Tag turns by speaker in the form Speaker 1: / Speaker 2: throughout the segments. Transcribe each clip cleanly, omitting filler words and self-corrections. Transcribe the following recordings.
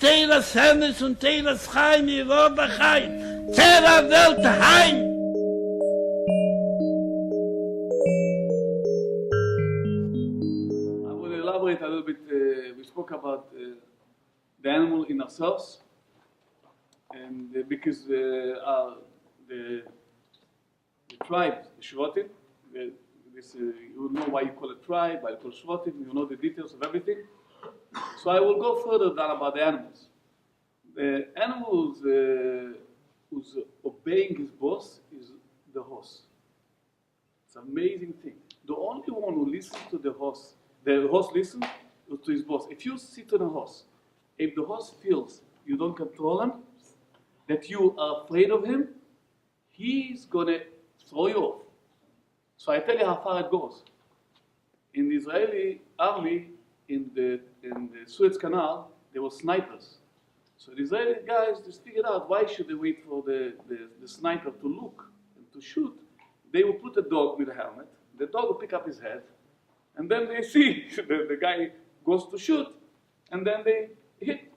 Speaker 1: Teilas Hemes und Teilas Chaim, Yevor B'Chaim. Terra Welt Heim.
Speaker 2: I will elaborate a little bit. We spoke about the animal in ourselves, and because the tribe, the Shvatim, you know why you call it tribe, why you call it Shvatim, you know the details of everything. So I will go further down about the animals. The animal who's obeying his boss is the horse. It's an amazing thing. The only one who listens to the horse listens to his boss. If you sit on a horse, if the horse feels you don't control him, that you are afraid of him, he's gonna throw you off. So I tell you how far it goes. In the Israeli army, in the Suez Canal, there were snipers. So the Israeli guys just figured out why should they wait for the sniper to look and to shoot. They will put a dog with a helmet. The dog will pick up his head, and then they see the guy goes to shoot, and then they hit.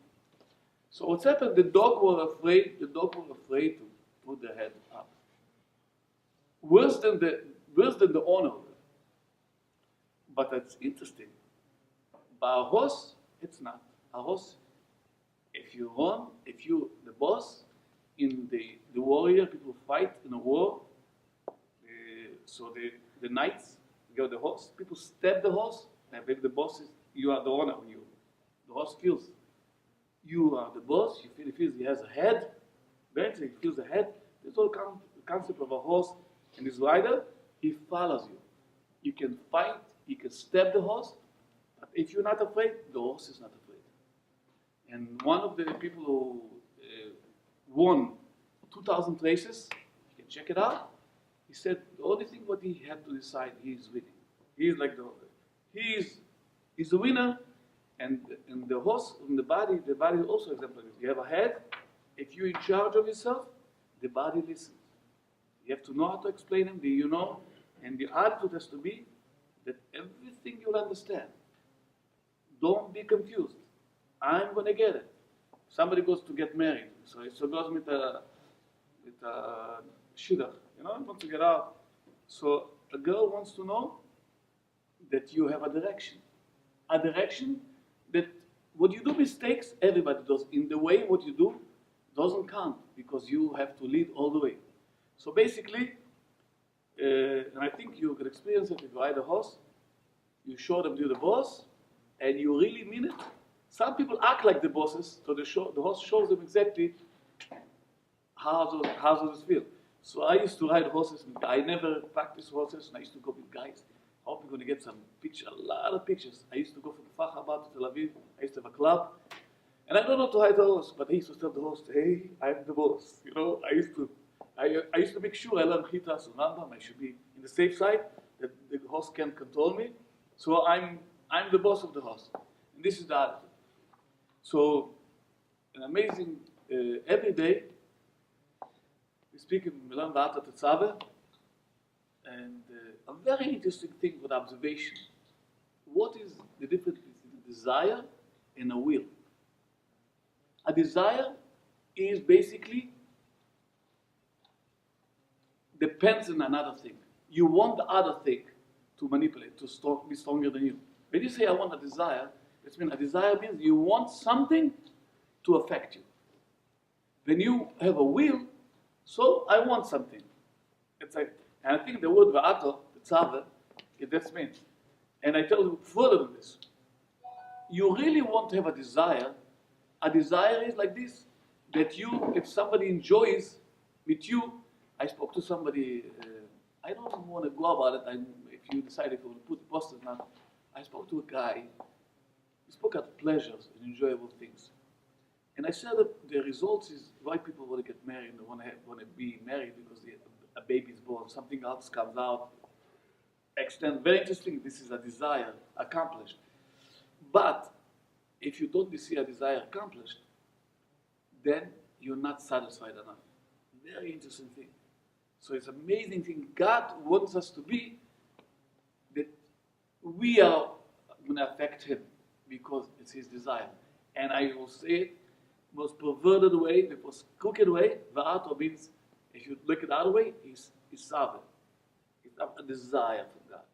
Speaker 2: So what's happened? The dog were afraid to put their head up. Worse than the owner. But that's interesting. But a horse, it's not. A horse, if you run, the boss, in the warrior, people fight in a war. So the knights go the horse. People stab the horse. And if the boss is, you are the owner. The horse feels you are the boss. He feels he has a head. Then he feels a head. This whole concept of a horse and his rider. He follows you. You can fight. You can stab the horse. But if you're not afraid, the horse is not afraid. And one of the people who won 2,000 races, you can check it out. He said the only thing what he had to decide, he's winning. He's like he's a winner, and the horse, and the body is also exemplary. You have a head. If you're in charge of yourself, the body listens. You have to know how to explain them. Do you know? And the attitude has to be that everything you'll understand. Don't be confused. I'm gonna get it. Somebody goes to get married, so it goes with a shidduch. He wants to get out. So a girl wants to know that you have a direction. A direction that when you do mistakes, everybody does. In the way what you do doesn't count because you have to lead all the way. So basically, and I think you can experience it if you ride a horse, you show them to the boss, and you really mean it. Some people act like the bosses, so the horse shows them exactly how does it feel. So I used to ride horses. I never practiced horses, and I used to go with guys. I hope you're going to get some pictures, a lot of pictures. I used to go from 5Alive to Tel Aviv. I used to have a club. And I don't know to ride a horse, but I used to tell the horse, hey, I'm the boss. I used to make sure I learned Chitas and Rambam. I should be in the safe side, that the horse can't control me. So I'm the boss of the horse. And this is the attitude. So, an amazing, every day, we speak in Milan Vata Tetzave, and a very interesting thing with observation. What is the difference between a desire and a will? A desire is basically depends on another thing. You want the other thing to manipulate, to be stronger than you. When you say I want a desire, it means a desire means you want something to affect you. When you have a will, so I want something. It's like, and I think the word va'ato, the tzave, that means. And I tell you further than this. You really want to have a desire is like this, that you, if somebody enjoys with you, I spoke to somebody, I don't want to go about it, if you decide if you want to put the posters now, I spoke to a guy, he spoke about pleasures and enjoyable things. And I said that the results is why people want to get married and want to be married because a baby is born, something else comes out. Very interesting, this is a desire accomplished. But if you don't see a desire accomplished, then you're not satisfied enough. Very interesting thing. So it's an amazing thing. God wants us to be that we are going to affect Him because it's His desire. And I will say it, most perverted way, the most crooked way. Va'ato means, if you look at the other way, he's sovereign. He's a desire from God.